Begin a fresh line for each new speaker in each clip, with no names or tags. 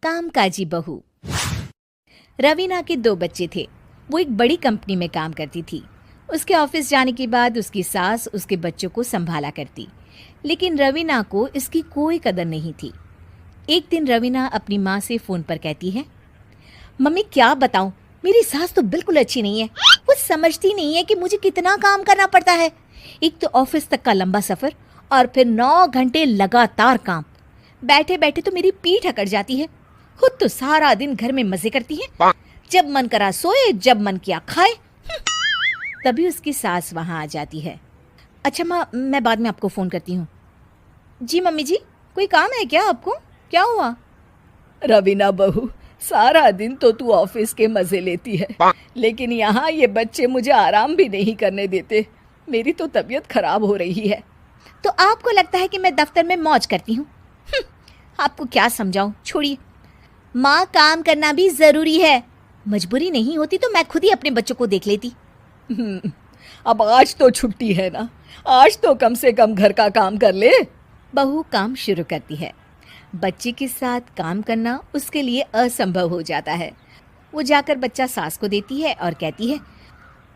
कामकाजी बहू। रवीना के 2 बच्चे थे। वो एक बड़ी कंपनी में काम करती थी। उसके ऑफिस जाने के बाद उसकी सास उसके बच्चों को संभाला करती, लेकिन रवीना को इसकी कोई कदर नहीं थी। एक दिन रवीना अपनी माँ से फ़ोन पर कहती है, मम्मी क्या बताऊं, मेरी सास तो बिल्कुल अच्छी नहीं है। वो समझती नहीं है कि मुझे कितना काम करना पड़ता है। एक तो ऑफिस तक का लंबा सफ़र और फिर 9 घंटे लगातार काम। बैठे बैठे तो मेरी पीठ अकड़ जाती है। खुद तो सारा दिन घर में मजे करती है, जब मन करा सोए, जब मन किया खाए। तभी उसकी सास वहां आ जाती है। अच्छा माँ, मैं बाद में आपको फ़ोन करती हूँ। जी मम्मी जी, कोई काम है क्या आपको? क्या हुआ?
रवीना बहू, सारा दिन तो तू ऑफिस के मजे लेती है, लेकिन यहाँ ये बच्चे मुझे आराम भी नहीं करने देते। मेरी तो तबीयत खराब हो रही है।
तो आपको लगता है कि मैं दफ्तर में मौज करती हूँ? आपको क्या समझाऊं, छोड़िए। माँ, काम करना भी ज़रूरी है। मजबूरी नहीं होती तो मैं खुद ही अपने बच्चों को देख लेती।
अब आज तो छुट्टी है ना, आज तो कम से कम घर का काम कर ले।
बहू काम शुरू करती है। बच्चे के साथ काम करना उसके लिए असंभव हो जाता है। वो जाकर बच्चा सास को देती है और कहती है,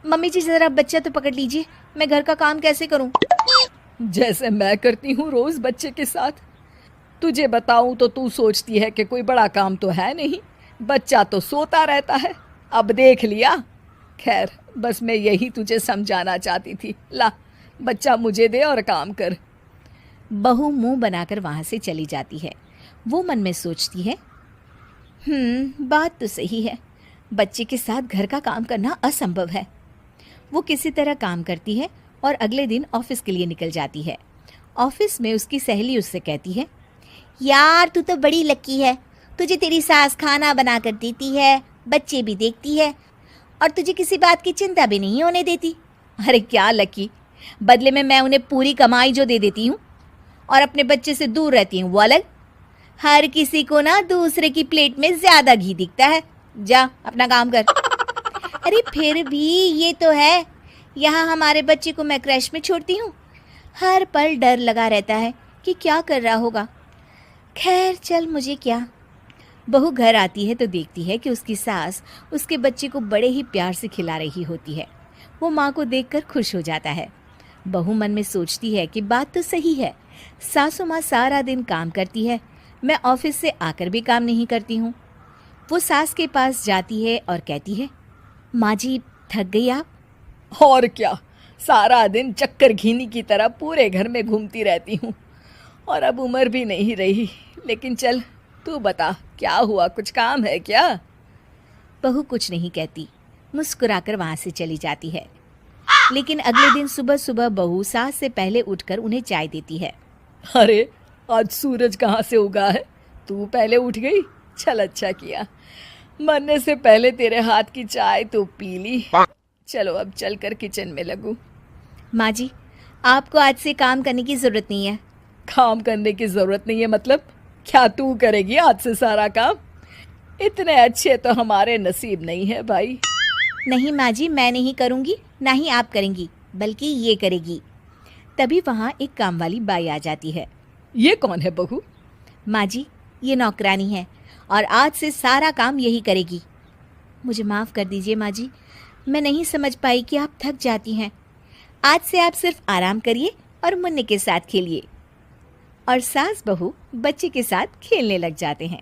मम्मी जी ज़रा बच्चा तो पकड़ लीजिए, मैं घर का काम कैसे करूं?
जैसे मैं करती हूँ रोज बच्चे के साथ। तुझे बताऊं तो तू सोचती है कि कोई बड़ा काम तो है नहीं, बच्चा तो सोता रहता है। अब देख लिया। खैर, बस मैं यही तुझे समझाना चाहती थी। ला, बच्चा मुझे दे और काम कर।
बहू मुंह बनाकर वहां से चली जाती है। वो मन में सोचती है, बात तो सही है, बच्चे के साथ घर का काम करना असंभव है। वो किसी तरह काम करती है और अगले दिन ऑफिस के लिए निकल जाती है। ऑफिस में उसकी सहेली उससे कहती है, यार तू तो बड़ी लकी है, तुझे तेरी सास खाना बना कर देती है, बच्चे भी देखती है और तुझे किसी बात की चिंता भी नहीं होने देती। अरे क्या लकी, बदले में मैं उन्हें पूरी कमाई जो दे देती हूँ और अपने बच्चे से दूर रहती हूँ वो अलग। हर किसी को ना दूसरे की प्लेट में ज़्यादा घी दिखता है। जा अपना काम कर। अरे फिर भी ये तो है, यहाँ हमारे बच्चे को मैं क्रैश में छोड़ती हूँ, हर पल डर लगा रहता है कि क्या कर रहा होगा। खैर चल, मुझे क्या। बहू घर आती है तो देखती है कि उसकी सास उसके बच्चे को बड़े ही प्यार से खिला रही होती है। वो माँ को देखकर खुश हो जाता है। बहू मन में सोचती है कि बात तो सही है, सासू माँ सारा दिन काम करती है, मैं ऑफिस से आकर भी काम नहीं करती हूँ। वो सास के पास जाती है और कहती है, माँ जी थक गई आप?
और क्या, सारा दिन चक्कर घीनी की तरह पूरे घर में घूमती रहती हूँ और अब उम्र भी नहीं रही। लेकिन चल तू बता, क्या हुआ, कुछ काम है क्या?
बहू कुछ नहीं कहती, मुस्कुराकर वहाँ से चली जाती है। लेकिन अगले दिन सुबह सुबह बहू सास से पहले उठकर उन्हें चाय देती है।
अरे आज सूरज कहाँ से उगा है, तू पहले उठ गई। चल अच्छा किया, मरने से पहले तेरे हाथ की चाय तो पी ली। चलो अब चलकर किचन में लगूं।
माँ जी, आपको आज से काम करने की ज़रूरत नहीं है।
काम करने की ज़रूरत नहीं है मतलब? क्या तू करेगी आज से सारा काम? इतने अच्छे तो हमारे नसीब नहीं है भाई।
नहीं माँ जी, मैं नहीं करूँगी, ना ही आप करेंगी, बल्कि ये करेगी। तभी वहाँ एक काम वाली बाई आ जाती है।
ये कौन है बहू?
माँ जी, ये नौकरानी है और आज से सारा काम यही करेगी। मुझे माफ़ कर दीजिए माँ जी, मैं नहीं समझ पाई कि आप थक जाती हैं। आज से आप सिर्फ आराम करिए और मुन्ने के साथ खेलिए। और सास बहू बच्चे के साथ खेलने लग जाते हैं।